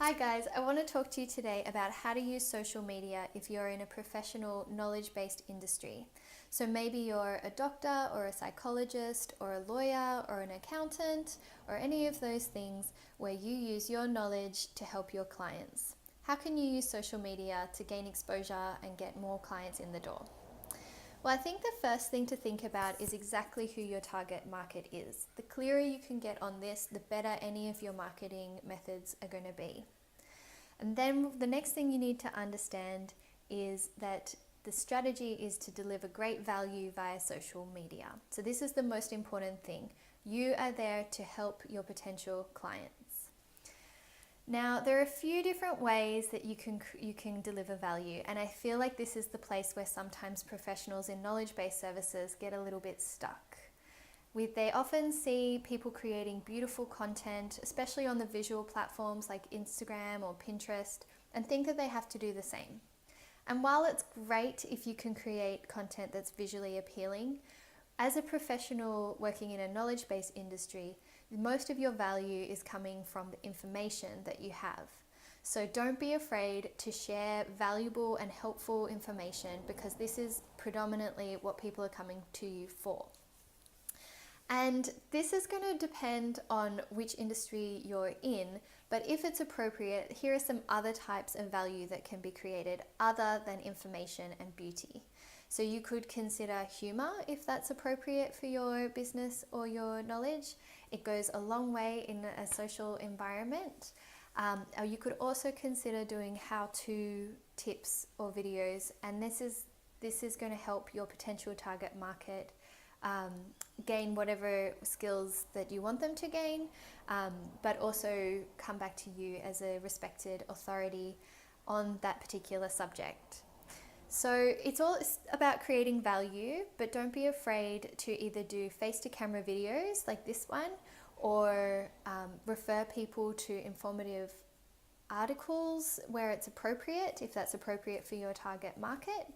Hi guys, I want to talk to you today about how to use social media if you're in a professional knowledge-based industry. So maybe you're a doctor or a psychologist or a lawyer or an accountant or any of those things where you use your knowledge to help your clients. How can you use social media to gain exposure and get more clients in the door? Well, I think the first thing to think about is exactly who your target market is. The clearer you can get on this, the better any of your marketing methods are going to be. And then the next thing you need to understand is that the strategy is to deliver great value via social media. So this is the most important thing. You are there to help your potential clients. Now, there are a few different ways that you can deliver value, and I feel like this is the place where sometimes professionals in knowledge-based services get a little bit stuck. They often see people creating beautiful content, especially on the visual platforms like Instagram or Pinterest, and think that they have to do the same. And while it's great if you can create content that's visually appealing, as a professional working in a knowledge-based industry, most of your value is coming from the information that you have. So don't be afraid to share valuable and helpful information, because this is predominantly what people are coming to you for. And this is going to depend on which industry you're in, but if it's appropriate, here are some other types of value that can be created other than information and beauty. So you could consider humor if that's appropriate for your business or your knowledge. It goes a long way in a social environment. Or you could also consider doing how-to tips or videos, and this is going to help your potential target market gain whatever skills that you want them to gain, but also come back to you as a respected authority on that particular subject. So it's all about creating value, but don't be afraid to either do face-to-camera videos like this one, or refer people to informative articles where it's appropriate, if that's appropriate for your target market.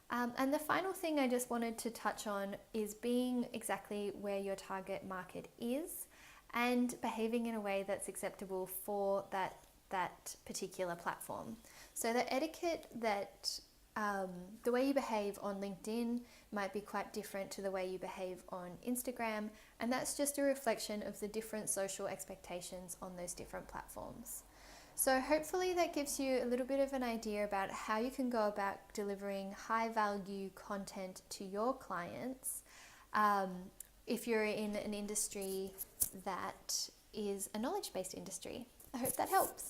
And the final thing I just wanted to touch on is being exactly where your target market is and behaving in a way that's acceptable for that particular platform. So the etiquette that the way you behave on LinkedIn might be quite different to the way you behave on Instagram, and that's just a reflection of the different social expectations on those different platforms. So hopefully that gives you a little bit of an idea about how you can go about delivering high value content to your clients if you're in an industry that is a knowledge-based industry. I hope that helps.